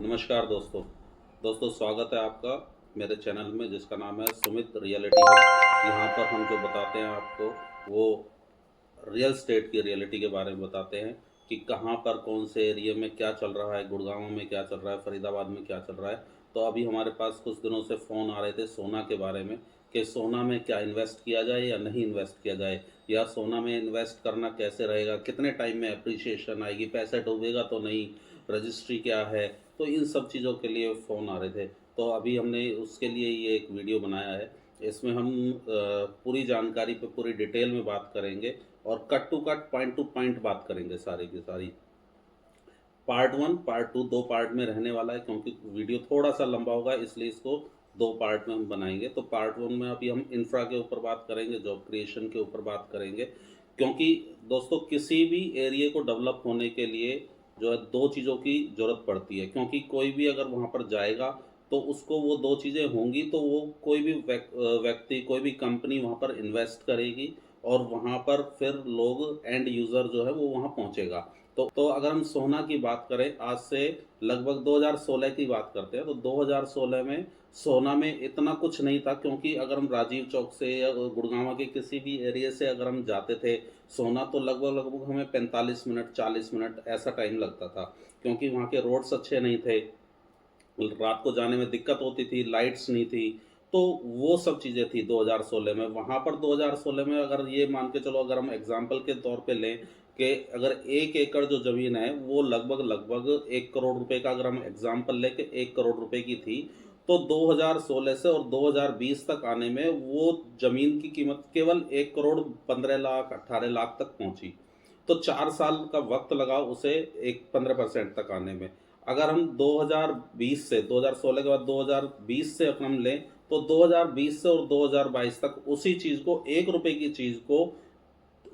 नमस्कार दोस्तों। स्वागत है आपका मेरे चैनल में जिसका नाम है सुमित रियलिटी हब। यहाँ पर हम जो बताते हैं आपको वो रियल स्टेट की रियलिटी के बारे में बताते हैं कि कहाँ पर कौन से एरिया में क्या चल रहा है, गुड़गांव में क्या चल रहा है, फरीदाबाद में क्या चल रहा है। तो अभी हमारे पास कुछ दिनों से फ़ोन आ रहे थे सोना के बारे में कि सोना में क्या इन्वेस्ट किया जाए या नहीं इन्वेस्ट किया जाए, या सोना में इन्वेस्ट करना कैसे रहेगा, कितने टाइम में अप्रिसिएशन आएगी, पैसे डूबेगा तो नहीं, रजिस्ट्री क्या है। तो इन सब चीज़ों के लिए फ़ोन आ रहे थे। तो अभी हमने उसके लिए ये एक वीडियो बनाया है। इसमें हम पूरी जानकारी पे पूरी डिटेल में बात करेंगे और cut to cut, point to point बात करेंगे सारी की सारी। पार्ट 1, पार्ट 2 2 पार्ट में रहने वाला है क्योंकि वीडियो थोड़ा-सा लंबा होगा, इसलिए इसको 2 पार्ट में हम बनाएँगे। तो पार्ट 1 में अभी हम इंफ्रा के ऊपर बात करेंगे, जॉब क्रिएशन के ऊपर बात करेंगे। क्योंकि दोस्तों किसी भी एरिया को डेवलप होने के लिए जो है 2 चीज़ों की ज़रूरत पड़ती है, क्योंकि कोई भी अगर वहाँ पर जाएगा तो उसको वो 2 चीज़ें होंगी तो वो कोई भी व्यक्ति, कोई भी कंपनी वहाँ पर इन्वेस्ट करेगी और वहाँ पर फिर लोग एंड यूज़र जो है वो वहाँ पहुँचेगा। तो अगर हम सोना की बात करें, आज से लगभग 2016 की बात करते हैं, तो 2016 में सोना में इतना कुछ नहीं था, क्योंकि अगर हम राजीव चौक से या गुड़गांव के किसी भी एरिया से अगर हम जाते थे सोना, तो लगभग लगभग हमें 45 मिनट 40 मिनट ऐसा टाइम लगता था, क्योंकि वहाँ के रोड्स अच्छे नहीं थे, रात को जाने में दिक्कत होती थी, लाइट्स नहीं थी। तो वो सब चीज़ें थी 2016 में। वहाँ पर 2016 में अगर ये मान के चलो, अगर हम एग्ज़ाम्पल के तौर पे लें कि अगर 1 एकड़ जो ज़मीन है वो लगभग 1 करोड़ रुपए का, अगर हम एग्ज़ाम्पल लें कि 1 करोड़ रुपए की थी, तो 2016 से और 2020 तक आने में वो ज़मीन की कीमत केवल 1 करोड़ 15 लाख 18 लाख तक पहुँची। तो 4 साल का वक़्त लगा उसे एक 15% तक आने में। अगर हम 2020 से 2016 के बाद 2020 से अगर हम लें, तो 2020 से और 2022 तक उसी चीज़ को, ₹1 की चीज़ को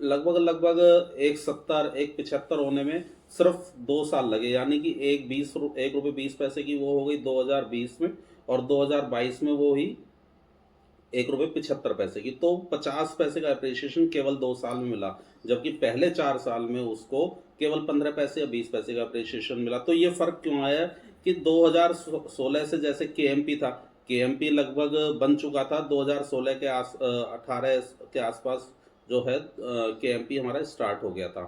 लगभग 170 175 होने में सिर्फ़ 2 साल लगे। यानी कि एक ₹1 20 पैसे की वो हो गई 2020 में, और 2022 में वो हुई ₹1.75 की। तो 50 पैसे का एप्रिसिएशन केवल 2 साल में मिला, जबकि पहले 4 साल में उसको केवल 15 पैसे या 20 पैसे का एप्रिसिएशन मिला। तो ये फ़र्क क्यों आया कि 2016 से, जैसे केएमपी था, केएमपी लगभग बन चुका था 2016 के 18 के आसपास जो है केएमपी हमारा स्टार्ट हो गया था।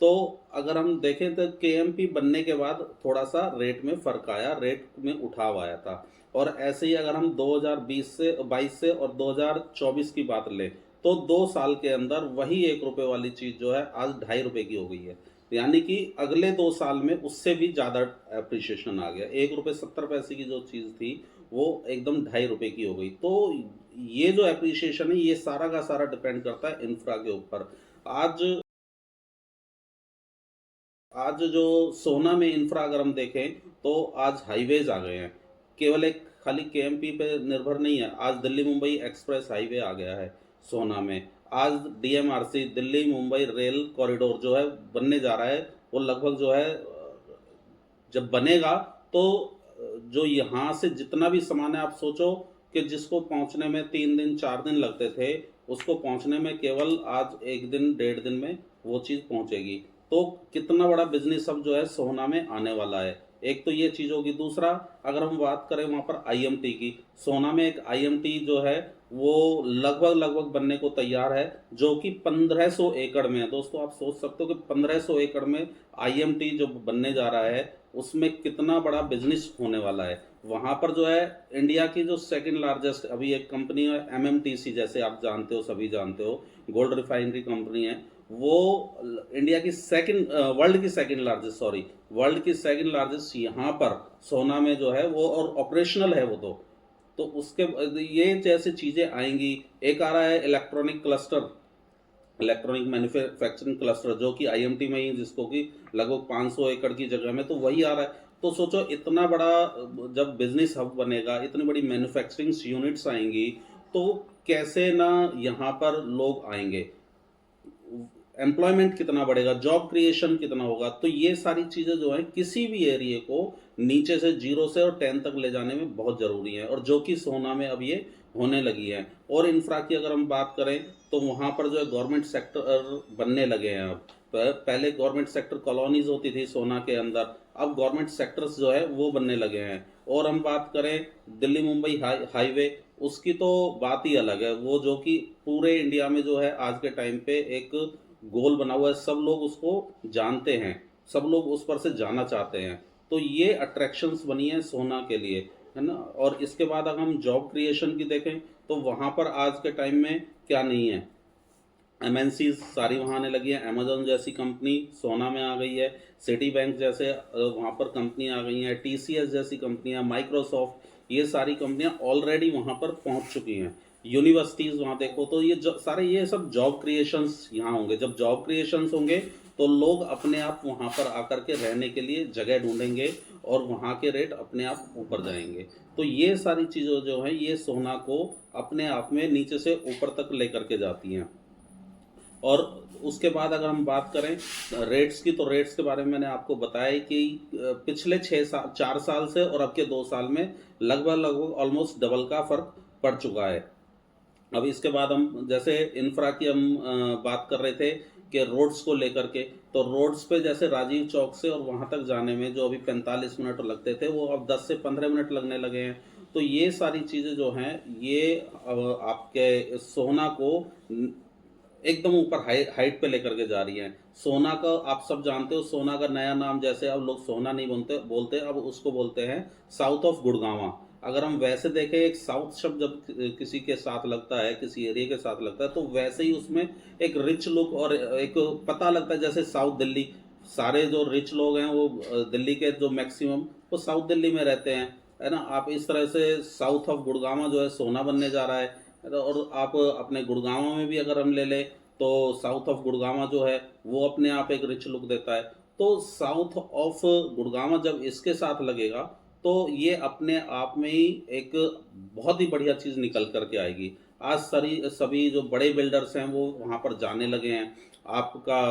तो अगर हम देखें तो केएमपी बनने के बाद थोड़ा-सा रेट में फ़र्क आया, रेट में उठाव आया था। और ऐसे ही अगर हम 2020 से 22 से और 2024 की बात लें, तो 2 साल के अंदर वही ₹1 वाली चीज़ जो है आज ₹2.5 की हो गई है। यानी कि अगले 2 साल में उससे भी ज़्यादा एप्रिसिएशन आ गया। ₹1.70 की जो चीज़ थी, वो एकदम ₹2.5 की हो गई। तो ये जो एप्रिसिएशन है, ये सारा का सारा डिपेंड करता है इंफ्रा के ऊपर। आज आज जो सोना में इंफ्रा अगर हम देखें, तो आज हाईवेज़ आ गए हैं। केवल एक खाली केएमपी पे निर्भर नहीं है, आज दिल्ली-मुंबई एक्सप्रेस हाईवे आ गया है सोना में। आज डीएमआरसी दिल्ली-मुंबई रेल कॉरिडोर जो है बनने जा रहा है, वो लगभग जो है जब बनेगा तो जो यहाँ से जितना भी सामान है, आप सोचो कि जिसको पहुँचने में 3 दिन 4 दिन लगते थे, उसको पहुँचने में केवल आज 1 दिन डेढ़ दिन में वो चीज़ पहुँचेगी। तो कितना बड़ा बिज़नेस अब जो है सोना में आने वाला है। एक तो ये चीज़ होगी, दूसरा अगर हम बात करें वहाँ पर आईएमटी की, सोना में एक आईएमटी जो है वो लगभग बनने को तैयार है, जो कि 1500 एकड़ में है। दोस्तों आप सोच सकते हो कि 1500 एकड़ में आईएमटी जो बनने जा रहा है, उसमें कितना बड़ा बिज़नेस होने वाला है। वहाँ पर जो है इंडिया की जो सेकंड लार्जेस्ट अभी एक कंपनी है एमएमटीसी, जैसे आप जानते हो, सभी जानते हो, गोल्ड रिफाइनरी कंपनी है। वो इंडिया की सेकंड वर्ल्ड की सेकंड लार्जेस्ट, सॉरी, वर्ल्ड की सेकंड लार्जेस्ट यहाँ पर सोना में जो है वो, और ऑपरेशनल है वो तो उसके ये जैसे चीज़ें आएँगी। एक आ रहा है electronic cluster, electronic manufacturing cluster, जो कि आईएमटी में ही, जिसको कि लगभग 500 एकड़ की जगह में तो वही आ रहा है। तो सोचो इतना बड़ा जब बिज़नेस हब बनेगा, इतनी बड़ी मैन्युफैक्चरिंग यूनिट्स आएँगी, तो कैसे ना यहाँ पर लोग आएँगे। एम्प्लॉयमेंट कितना बढ़ेगा, जॉब क्रिएशन कितना होगा। तो ये सारी चीज़ें जो हैं किसी भी एरिया को नीचे से 0 से और 10 तक ले जाने में बहुत ज़रूरी है, और जो कि सोना में अब ये होने लगी है। और इंफ्रा की अगर हम बात करें, तो वहाँ पर जो है गवर्नमेंट सेक्टर बनने लगे हैं अब। पहले गवर्नमेंट सेक्टर कॉलोनीज़ होती थी सोना के अंदर, अब गवर्नमेंट सेक्टर्स जो है वो बनने लगे हैं। और हम बात करें दिल्ली मुंबई हाईवे, उसकी तो बात ही अलग है, वो जो कि पूरे इंडिया में जो है आज के टाइम पे एक गोल बना हुआ है, सब लोग उसको जानते हैं, सब लोग उस पर से जाना चाहते हैं। तो ये अट्रैक्शंस बनी है सोना के लिए, है ना। और इसके बाद अगर हम जॉब क्रिएशन की देखें तो वहाँ पर आज के टाइम में क्या नहीं है, एमएनसी सारी वहाँ आने लगी है, अमेजोन जैसी कंपनी सोना में आ गई है, सिटी बैंक जैसे वहाँ पर कंपनी आ गई हैं, टीसीएस जैसी कंपनियाँ, माइक्रोसॉफ्ट, ये सारी कंपनियाँ ऑलरेडी वहाँ पर पहुँच चुकी हैं। यूनिवर्सिटीज़ वहाँ देखो तो ये सारे ये सब जॉब क्रिएशंस यहाँ होंगे। जब जॉब क्रिएशंस होंगे तो लोग अपने आप वहाँ पर आकर के रहने के लिए जगह ढूंढेंगे और वहाँ के रेट अपने आप ऊपर जाएंगे। तो ये सारी चीज़ें जो हैं ये सोना को अपने आप में नीचे से ऊपर तक लेकर के जाती हैं। और उसके बाद अगर हम बात करें रेट्स की, तो रेट्स के बारे में मैंने आपको बताया कि पिछले 6 साल 4 साल से और अब के 2 साल में लगभग लगभग ऑलमोस्ट डबल का फर्क पड़ चुका है। अब इसके बाद हम जैसे इंफ्रा की हम बात कर रहे थे कि रोड्स को लेकर के, तो रोड्स पे जैसे राजीव चौक से और वहाँ तक जाने में जो अभी 45 मिनट लगते थे वो अब 10 से 15 मिनट लगने लगे हैं। तो ये सारी चीज़ें जो हैं ये आपके सोना को एकदम ऊपर हाइट पे लेकर के जा रही हैं। सोना का आप सब जानते हो, सोना का नया नाम जैसे अब लोग सोना नहीं बोलते बोलते अब उसको बोलते हैं साउथ ऑफ गुड़गांवा। अगर हम वैसे देखें, एक साउथ शब्द जब किसी के साथ लगता है, किसी एरिया के साथ लगता है, तो वैसे ही उसमें एक रिच लुक और एक पता लगता है। जैसे साउथ दिल्ली, सारे जो रिच लोग हैं वो दिल्ली के जो मैक्सिमम वो साउथ दिल्ली में रहते हैं, है ना। आप इस तरह से साउथ ऑफ गुड़गांवा जो है सोना बनने जा रहा है। और आप अपने गुड़गांव में भी अगर हम ले लें तो साउथ ऑफ गुड़गांवा जो है वो अपने आप एक रिच लुक देता है। तो साउथ ऑफ गुड़गांवा जब इसके साथ लगेगा तो ये अपने आप में ही एक बहुत ही बढ़िया चीज़ निकल कर के आएगी। आज सभी जो बड़े बिल्डर्स हैं वो वहाँ पर जाने लगे हैं। आपका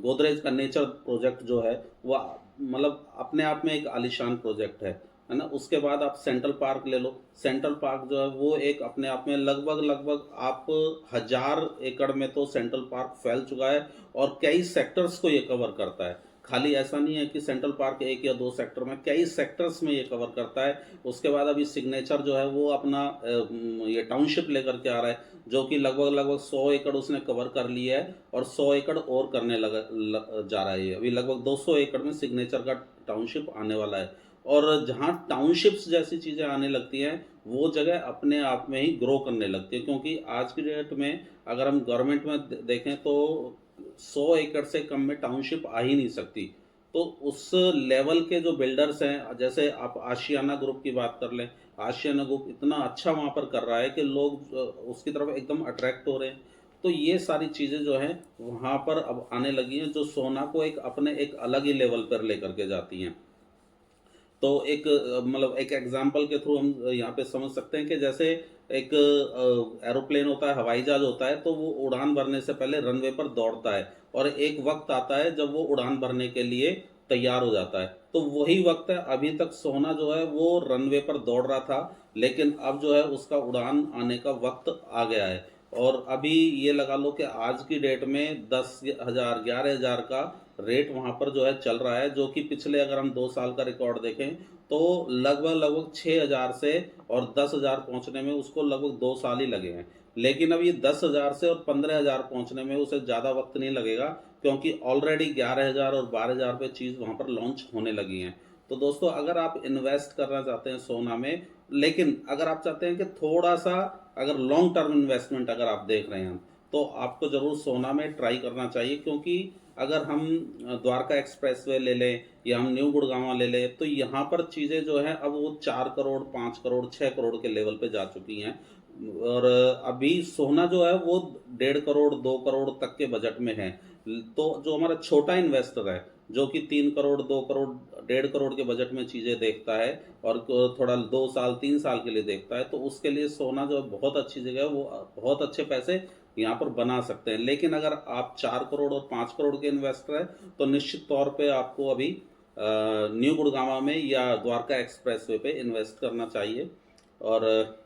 गोदरेज का नेचर प्रोजेक्ट जो है वो मतलब अपने आप में एक आलीशान प्रोजेक्ट है ना। उसके बाद आप सेंट्रल पार्क ले लो, सेंट्रल पार्क जो है वो एक अपने आप में लगभग लगभग आप 1000 एकड़ में तो सेंट्रल पार्क फैल चुका है और कई सेक्टर्स को ये कवर करता है। खाली ऐसा नहीं है कि सेंट्रल पार्क एक या दो सेक्टर में, कई सेक्टर्स में ये कवर करता है। उसके बाद अभी सिग्नेचर जो है वो अपना ये टाउनशिप लेकर के आ रहा है, जो कि लगभग लगभग 100 एकड़ उसने कवर कर लिया है और 100 एकड़ और करने जा रहा है। अभी लगभग 200 एकड़ में सिग्नेचर का टाउनशिप आने वाला है। और जहाँ टाउनशिप्स जैसी चीज़ें आने लगती हैं वो जगह अपने आप में ही ग्रो करने लगती है, क्योंकि आज की डेट में अगर हम गवर्नमेंट में देखें तो 100 एकड़ से कम में टाउनशिप आ ही नहीं सकती। तो उस लेवल के जो बिल्डर्स हैं, जैसे आप आशियाना ग्रुप की बात कर लें, आशियाना ग्रुप इतना अच्छा वहाँ पर कर रहा है कि लोग उसकी तरफ एकदम अट्रैक्ट हो रहे हैं। तो ये सारी चीज़ें जो हैं वहाँ पर अब आने लगी हैं, जो सोना को एक अपने एक अलग ही लेवल पर लेकर के जाती हैं। तो एक मतलब एक एग्जांपल के थ्रू हम यहाँ पे समझ सकते हैं कि जैसे एक एरोप्लेन होता है, हवाई जहाज होता है, तो वो उड़ान भरने से पहले रनवे पर दौड़ता है और एक वक्त आता है जब वो उड़ान भरने के लिए तैयार हो जाता है। तो वही वक्त है, अभी तक सोना जो है वो रनवे पर दौड़ रहा था, लेकिन अब जो है उसका उड़ान आने का वक्त आ गया है। और अभी ये लगा लो कि आज की डेट में 10,000 11,000 का रेट वहाँ पर जो है चल रहा है, जो कि पिछले अगर हम 2 साल का रिकॉर्ड देखें तो लगभग लगभग 6,000 से और 10,000 पहुँचने में उसको लगभग 2 साल ही लगे हैं। लेकिन अब ये 10,000 से और 15,000 पहुँचने में उसे ज़्यादा वक्त नहीं लगेगा, क्योंकि ऑलरेडी 11,000 और 12,000 पे चीज़ वहाँ पर लॉन्च होने लगी हैं। तो दोस्तों, अगर आप इन्वेस्ट करना चाहते हैं सोना में, लेकिन अगर आप चाहते हैं कि थोड़ा सा अगर लॉन्ग टर्म इन्वेस्टमेंट अगर आप देख रहे हैं तो आपको ज़रूर सोना में ट्राई करना चाहिए। क्योंकि अगर हम द्वारका एक्सप्रेसवे ले लें या हम न्यू गुड़गांव ले लें तो यहाँ पर चीज़ें जो हैं अब वो 4 करोड़ 5 करोड़ 6 करोड़ के लेवल पे जा चुकी हैं। और अभी सोना जो है वो 1.5 करोड़ 2 करोड़ तक के बजट में है। तो जो हमारा छोटा इन्वेस्टर है, जो कि 3 करोड़ 2 करोड़ 1.5 करोड़ के बजट में चीज़ें देखता है और थोड़ा 2 साल 3 साल के लिए देखता है, तो उसके लिए सोना जो है बहुत अच्छी जगह है, वो बहुत अच्छे पैसे यहाँ पर बना सकते हैं। लेकिन अगर आप 4 करोड़ और 5 करोड़ के इन्वेस्टर हैं तो निश्चित तौर पे आपको अभी न्यू गुड़गांवा में या द्वारका एक्सप्रेसवे पे इन्वेस्ट करना चाहिए। और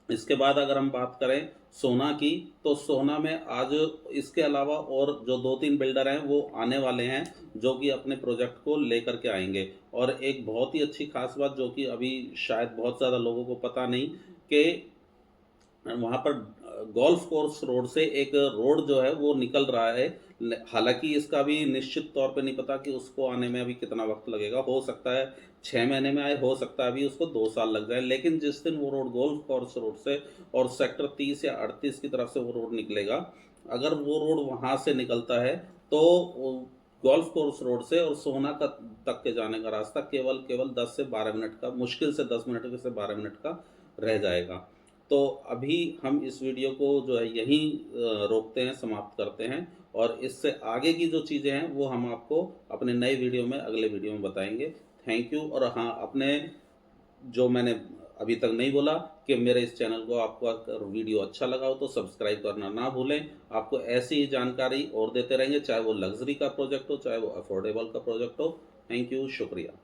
इसके बाद अगर हम बात करें सोना की, तो सोना में आज इसके अलावा और जो 2-3 बिल्डर हैं वो आने वाले हैं, जो कि अपने प्रोजेक्ट को लेकर के आएँगे। और एक बहुत ही अच्छी ख़ास बात जो कि अभी शायद बहुत ज़्यादा लोगों को पता नहीं, कि वहाँ पर गोल्फ कोर्स रोड से एक रोड जो है वो निकल रहा है। हालाँकि इसका भी निश्चित तौर पे नहीं पता कि उसको आने में अभी कितना वक़्त लगेगा। हो सकता है 6 महीने में आए, हो सकता है अभी उसको 2 साल लग जाए। लेकिन जिस दिन वो रोड गोल्फ कोर्स रोड से और सेक्टर 30 या 38 की तरफ से वो रोड निकलेगा, अगर वो रोड वहाँ से निकलता है, तो वो गोल्फ कोर्स रोड से और सोहना का तक के जाने का रास्ता केवल 10 से 12 मिनट का, मुश्किल से 10 मिनट से 12 मिनट का रह जाएगा। तो अभी हम इस वीडियो को जो है यहीं रोकते हैं, समाप्त करते हैं, और इससे आगे की जो चीज़ें हैं वो हम आपको अपने नए वीडियो में, अगले वीडियो में बताएँगे। Thank you. और हाँ, अपने जो मैंने अभी तक नहीं बोला, कि मेरे इस चैनल को आपको अगर वीडियो अच्छा लगा हो तो सब्सक्राइब करना ना भूलें। आपको ऐसी ही जानकारी और देते रहेंगे, चाहे वो लग्ज़री का प्रोजेक्ट हो, चाहे वो अफोर्डेबल का प्रोजेक्ट हो। थैंक यू, शुक्रिया।